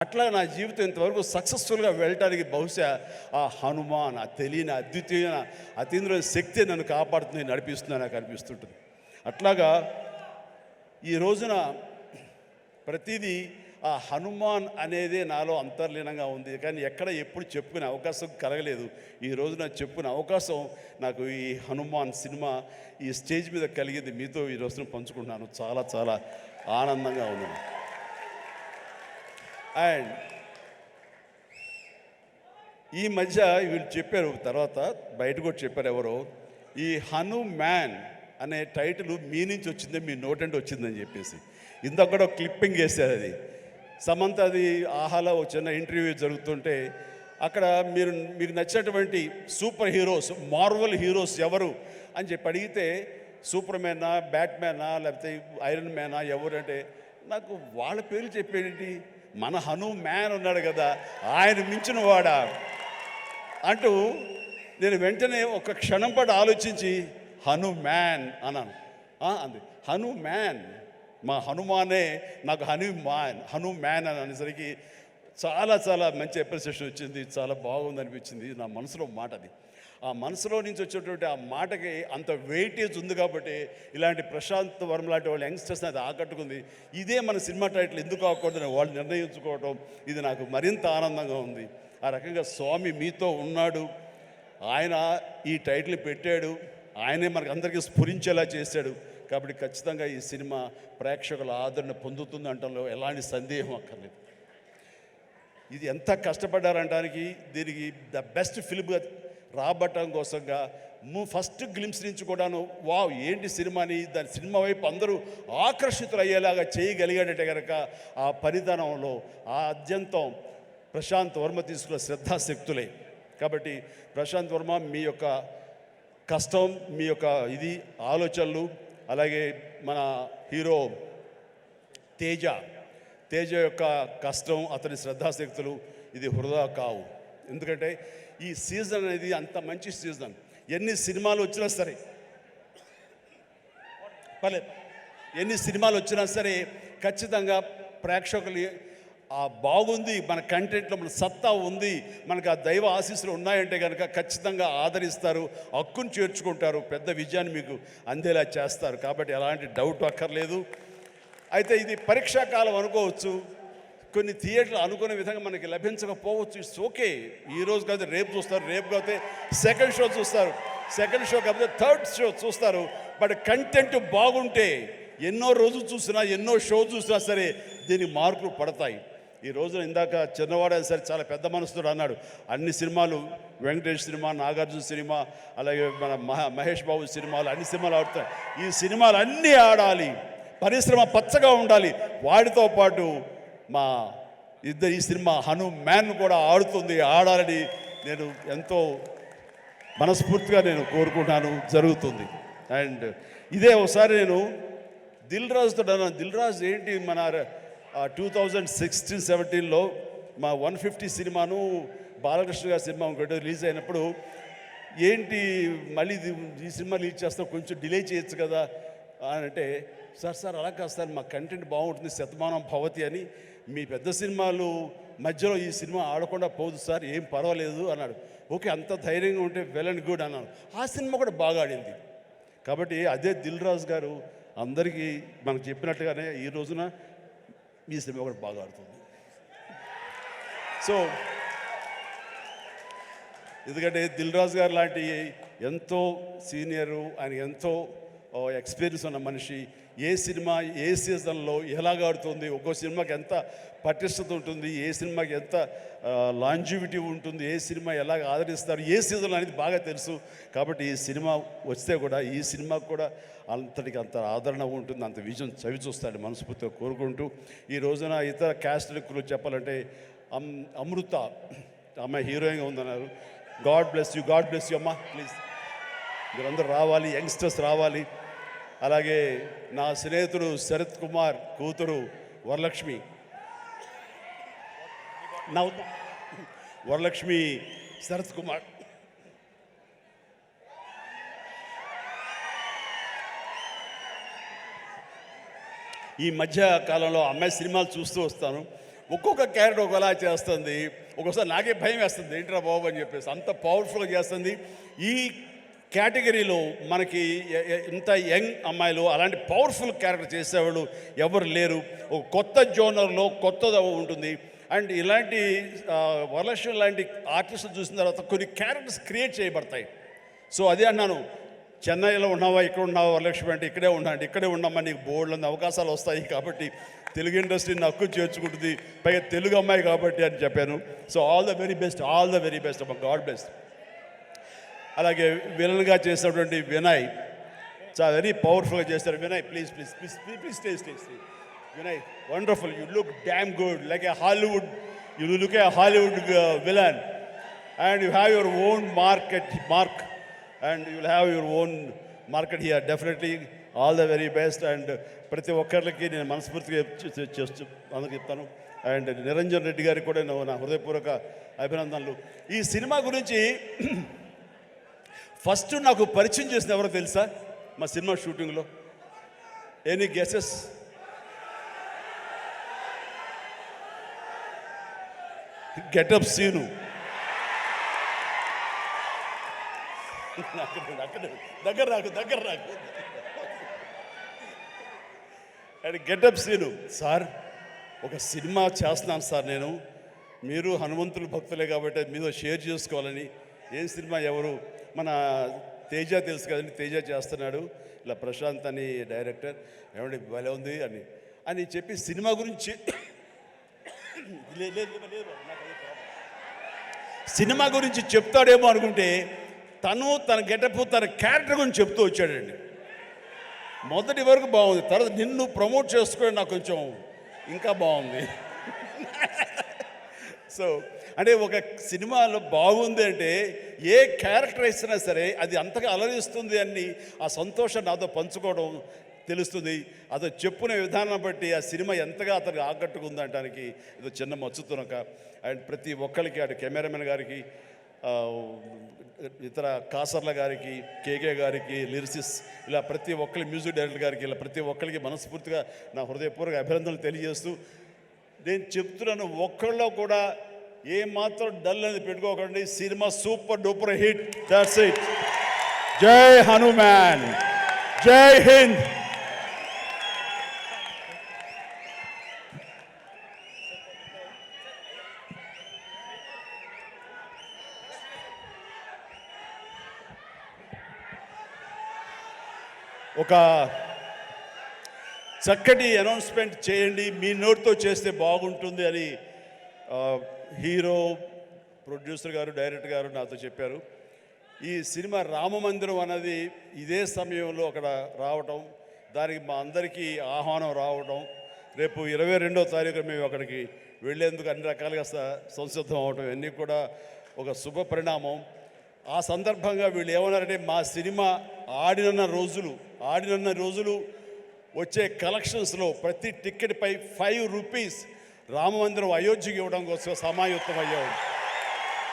అట్లా నా జీవితం ఇంతవరకు సక్సెస్ఫుల్గా వెళ్ళటానికి బహుశా ఆ హనుమాన్, ఆ తెలియని అద్వితీయమైన అతీంద్ర శక్తి నన్ను కాపాడుతుంది, నడిపిస్తుంది నాకు అనిపిస్తుంటుంది. అట్లాగా ఈ రోజున ప్రతిదీ ఆ హనుమాన్ అనేదే నాలో అంతర్లీనంగా ఉంది. కానీ ఎక్కడ ఎప్పుడు చెప్పుకునే అవకాశం కలగలేదు. ఈ రోజున చెప్పుకునే అవకాశం నాకు ఈ హనుమాన్ సినిమా ఈ స్టేజ్ మీద కలిగింది. మీతో ఈ రోజున పంచుకుంటున్నాను. చాలా చాలా ఆనందంగా ఉంది. అండ్ ఈ మధ్య వీళ్ళు చెప్పారు, తర్వాత బయట కూడా చెప్పారు ఎవరో, ఈ హనుమాన్ అనే టైటిల్ మీ నుంచి వచ్చిందే, మీ నోటంటే వచ్చిందని చెప్పేసి. ఇందాక కూడా క్లిప్పింగ్ వేశారు. అది సమంత, అది ఆహాలో ఒక చిన్న ఇంటర్వ్యూ జరుగుతుంటే అక్కడ మీకు నచ్చినటువంటి సూపర్ హీరోస్, మార్వల్ హీరోస్ ఎవరు అని చెప్పి అడిగితే సూపర్ మ్యానా, బ్యాట్మ్యానా, లేకపోతే ఐరన్ మ్యానా ఎవరు అంటే నాకు వాళ్ళ పేర్లు చెప్పేటి, మన హనుమాన్ ఉన్నాడు కదా, ఆయన మించిన వాడా అంటూ నేను వెంటనే ఒక క్షణం పాటు ఆలోచించి హనుమాన్ అన్నాను. అంది హనుమాన్, మా హనుమానే నాకు హనుమాన్ అని అనేసరికి చాలా చాలా మంచి అప్రిసియేషన్ వచ్చింది. చాలా బాగుంది అనిపించింది. నా మనసులో మాట అది. ఆ మనసులో నుంచి వచ్చేటువంటి ఆ మాటకి అంత వెయిటేజ్ ఉంది కాబట్టి ఇలాంటి ప్రశాంత్ వర్మ లాంటి వాళ్ళు యంగ్స్టర్స్ని అది ఆకట్టుకుంది. ఇదే మన సినిమా టైటిల్ ఎందుకు అవ్వకూడదని వాళ్ళు నిర్ణయించుకోవటం ఇది నాకు మరింత ఆనందంగా ఉంది. ఆ రకంగా స్వామి మీతో ఉన్నాడు, ఆయన ఈ టైటిల్ పెట్టాడు, ఆయనే మనకు అందరికీ స్ఫురించేలా చేశాడు. కాబట్టి ఖచ్చితంగా ఈ సినిమా ప్రేక్షకుల ఆదరణ పొందుతుంది అంటంలో ఎలాంటి సందేహం అక్కర్లేదు. ఇది ఎంత కష్టపడ్డారంటానికి, దీనికి ద బెస్ట్ ఫిల్మ్గా రాబట్టడం కోసంగా ఫస్ట్ గ్లిమ్స్ నుంచి కూడాను వావ్ ఏంటి సినిమాని, దాని సినిమా వైపు అందరూ ఆకర్షితులు అయ్యేలాగా చేయగలిగాడంటే కనుక ఆ పరిధానంలో ఆ అత్యంతం ప్రశాంత్ వర్మ తీసుకున్న శ్రద్ధాశక్తులే. కాబట్టి ప్రశాంత్ వర్మ మీ యొక్క కష్టం, మీ యొక్క ఇది ఆలోచనలు, అలాగే మన హీరో తేజ యొక్క కష్టం, అతని శ్రద్ధాశక్తులు ఇది వృధా కావు. ఎందుకంటే ఈ సీజన్ అనేది అంత మంచి సీజన్. ఎన్ని సినిమాలు వచ్చినా సరే ఎన్ని సినిమాలు వచ్చినా సరే ఖచ్చితంగా ప్రేక్షకులు బాగుంది, మన కంటెంట్లో మన సత్తా ఉంది, మనకు ఆ దైవ ఆశీస్సులు ఉన్నాయంటే కనుక ఖచ్చితంగా ఆదరిస్తారు, హక్కును చేర్చుకుంటారు, పెద్ద విజయాన్ని మీకు అందేలా చేస్తారు. కాబట్టి ఎలాంటి డౌట్ అక్కర్లేదు. అయితే ఇది పరీక్షాకాలం అనుకోవచ్చు, కొన్ని థియేటర్లు అనుకునే విధంగా మనకి లభించకపోవచ్చు. It's okay. ఈరోజు కాదు రేపు చూస్తారు, రేపు కాకపోతే సెకండ్ షో చూస్తారు, సెకండ్ షో కాకపోతే థర్డ్ షో చూస్తారు. బట్ కంటెంట్ బాగుంటే ఎన్నో రోజులు చూసినా, ఎన్నో షో చూసినా సరే దీనికి మార్కులు పడతాయి. ఈ రోజున ఇందాక చిన్నవాడు సరే చాలా పెద్ద మనసుతో అన్నాడు, అన్ని సినిమాలు వెంకటేష్ సినిమా, నాగార్జున సినిమా, అలాగే మన మహేష్ బాబు సినిమాలు, అన్ని సినిమాలు ఆడుతాయి. ఈ సినిమాలు అన్నీ ఆడాలి, పరిశ్రమ పచ్చగా ఉండాలి. వాటితో పాటు మా ఈ సినిమా హనుమాన్ కూడా ఆడాలని నేను ఎంతో మనస్ఫూర్తిగా నేను కోరుకుంటాను, జరుగుతుంది. అండ్ ఇదే ఒకసారి నేను దిల్ రాజుతో అన్నాను, దిల్ రాజు ఏంటి మన 2016-17లో మా 150 సినిమాను బాలకృష్ణ గారి సినిమా ఇంకోటి రిలీజ్ అయినప్పుడు ఏంటి మళ్ళీ ఈ సినిమా రిలీజ్ చేస్తాం, కొంచెం డిలే చేయొచ్చు కదా అని అంటే, సార్ అలా కాదు సార్, మా కంటెంట్ బాగుంటుంది, శతమానం భవతి అని, మీ పెద్ద సినిమాలు మధ్యలో ఈ సినిమా ఆడకుండా పోదు సార్, ఏం పర్వాలేదు అన్నాడు. ఓకే, అంత ధైర్యంగా ఉంటే వెల్ అండ్ గుడ్ అన్నాను. ఆ సినిమా కూడా బాగా ఆడింది. కాబట్టి అదే దిల్ రాజు గారు అందరికీ మనకు చెప్పినట్టుగానే ఈ రోజున ఈ సినిమా కూడా బాగా ఆడుతుంది. సో ఎందుకంటే దిల్ రాజు గారు లాంటి ఎంతో సీనియరు, ఆయన ఎంతో ఎక్స్పీరియన్స్ ఉన్న మనిషి, ఏ సినిమా ఏ సీజన్లో ఎలాగ ఆడుతుంది, ఒక్కో సినిమాకి ఎంత పటిష్టత ఉంటుంది, ఏ సినిమాకి ఎంత లాంజివిటీ ఉంటుంది, ఏ సినిమా ఎలాగ ఆదరిస్తారు, ఏ సీజన్ అనేది బాగా తెలుసు. కాబట్టి ఈ సినిమా వస్తే కూడా ఈ సినిమాకు కూడా అంతటికి అంత ఆదరణ ఉంటుంది, అంత విజయం చవి చూస్తాడని మనస్ఫూర్తిగా కోరుకుంటూ, ఈ రోజున ఇతర క్యాస్ట్లకు చెప్పాలంటే అమృత అమ్మాయి హీరోయిన్గా ఉందన్నారు. గాడ్ బ్లెస్ యూ అమ్మా, ప్లీజ్ మీరందరూ రావాలి, యంగ్స్టర్స్ రావాలి. అలాగే నా స్నేహితుడు శరత్ కుమార్ కూతురు వరలక్ష్మి శరత్ కుమార్ ఈ మధ్య కాలంలో అమ్మాయి సినిమాలు చూస్తూ వస్తాను. ఒక్కొక్క క్యారెక్టర్ ఒకలా చేస్తుంది. ఒక్కోసారి నాకే భయం వేస్తుంది, ఏంట్రా బాబు అని చెప్పేసి, అంత పవర్ఫుల్గా చేస్తుంది. ఈ కేటగిరీలో మనకి ఇంత యంగ్ అమ్మాయిలు అలాంటి పవర్ఫుల్ క్యారెక్టర్ చేసేవాళ్ళు ఎవరు లేరు. ఒక కొత్త జోనర్లో కొత్తగా ఉంటుంది. అండ్ ఇలాంటి వరలక్ష్మి లాంటి ఆర్టిస్టులు చూసిన తర్వాత కొన్ని క్యారెక్టర్స్ క్రియేట్ చేయబడతాయి. సో అదే అన్నాను, చెన్నైలో ఉన్నావా, ఇక్కడ ఉన్నావా వరలక్ష్మి అంటే ఇక్కడే ఉన్నాండి, ఇక్కడే ఉన్నామా, నీకు బోల్డ్ అవకాశాలు వస్తాయి కాబట్టి తెలుగు ఇండస్ట్రీని హక్కు చేర్చుకుంటుంది, పైగా తెలుగు అమ్మాయి కాబట్టి అని చెప్పాను. So all the very best, all the very best అమ్మ, గాడ్ బ్లెస్. అలాగే విలన్గా చేసినటువంటి వినయ్ చాలా వెరీ పవర్ఫుల్గా చేస్తారు. Vinay please please please please stay stay stay. Vinay wonderful, you look damn good like A Hollywood, you look A Hollywood villain and you have your own mark and you will have your own market here. Definitely all the very best. And ప్రతి ఒక్కరికి నేను మనస్ఫూర్తిగా చేస్తూ అందరికి చెప్తాను. And Niranjan Reddy గారికి కూడా నా హృదయపూర్వక అభినందనలు. ఈ సినిమా గురించి ఫస్ట్ నాకు పరిచయం చేసిన ఎవరో తెలుసా మా సినిమా షూటింగ్లో? Any guesses? గెటప్ సీను. దగ్గర రాకు. అండ్ గెటప్ సీను, సార్ ఒక సినిమా చేస్తున్నాను సార్ నేను, మీరు హనుమంతుల భక్తులే కాబట్టి మీతో షేర్ చేసుకోవాలని. ఏం సినిమా, ఎవరు? మన తేజ తెలుసు కదండి, తేజ చేస్తున్నాడు, ఇలా ప్రశాంత్ అని డైరెక్టర్, ఏమంటే భలే ఉంది అని చెప్పి సినిమా గురించి సినిమా గురించి చెప్తాడేమో అనుకుంటే తన గెటప్ తన క్యారెక్టర్ గురించి చెప్తూ వచ్చాడండి. మొదటి వరకు బాగుంది, తర్వాత నిన్ను ప్రమోట్ చేసుకోవడం నాకు కొంచెం ఇంకా బాగుంది. సో అంటే ఒక సినిమాలో బాగుంది అంటే ఏ క్యారెక్టర్ ఇచ్చినా సరే అది అంతగా అలరిస్తుంది అని ఆ సంతోషం నాతో పంచుకోవడం తెలుస్తుంది. అతను చెప్పుకునే విధానం బట్టి ఆ సినిమా ఎంతగా అతనికి ఆకట్టుకుందనడానికి ఇది చిన్న మచ్చుతునక. అండ్ ప్రతి ఒక్కరికి, అటు కెమెరామెన్ గారికి, ఇతర కాసర్ల గారికి, కేకే గారికి, లిరిసిస్, ఇలా ప్రతి ఒక్కరి మ్యూజిక్ డైరెక్టర్ గారికి, ఇలా ప్రతి ఒక్కరికి మనస్ఫూర్తిగా నా హృదయపూర్వక అభినందనలు తెలియజేస్తూ నేను చెప్తున్నాను, ఒక్కళ్ళలో కూడా ఏమాత్రం డల్ అనేది పెట్టుకోకండి. Cinema super duper hit. That's it. జై హనుమాన్, జై హింద్. ఒక చక్కటి అనౌన్స్మెంట్ చేయండి, మీ నోటితో చేస్తే బాగుంటుంది అని హీరో, ప్రొడ్యూసర్ గారు, డైరెక్టర్ గారు నాతో చెప్పారు. ఈ సినిమా రామమందిరం అన్నది ఇదే సమయంలో అక్కడ రావటం, దానికి మా అందరికీ ఆహ్వానం రావటం, రేపు 22వ తారీఖు మేము అక్కడికి వెళ్ళేందుకు అన్ని రకాలుగా సంసిద్ధం అవటం, ఇవన్నీ కూడా ఒక శుభ పరిణామం. ఆ సందర్భంగా వీళ్ళు ఏమన్నారంటే, మా సినిమా ఆడిన రోజులు వచ్చే కలెక్షన్స్లో ప్రతి టికెట్పై 5 రూపీస్ రామమందిరం అయోధ్యకి ఇవ్వడం కోసం సమాయుత్తం అయ్యాడు.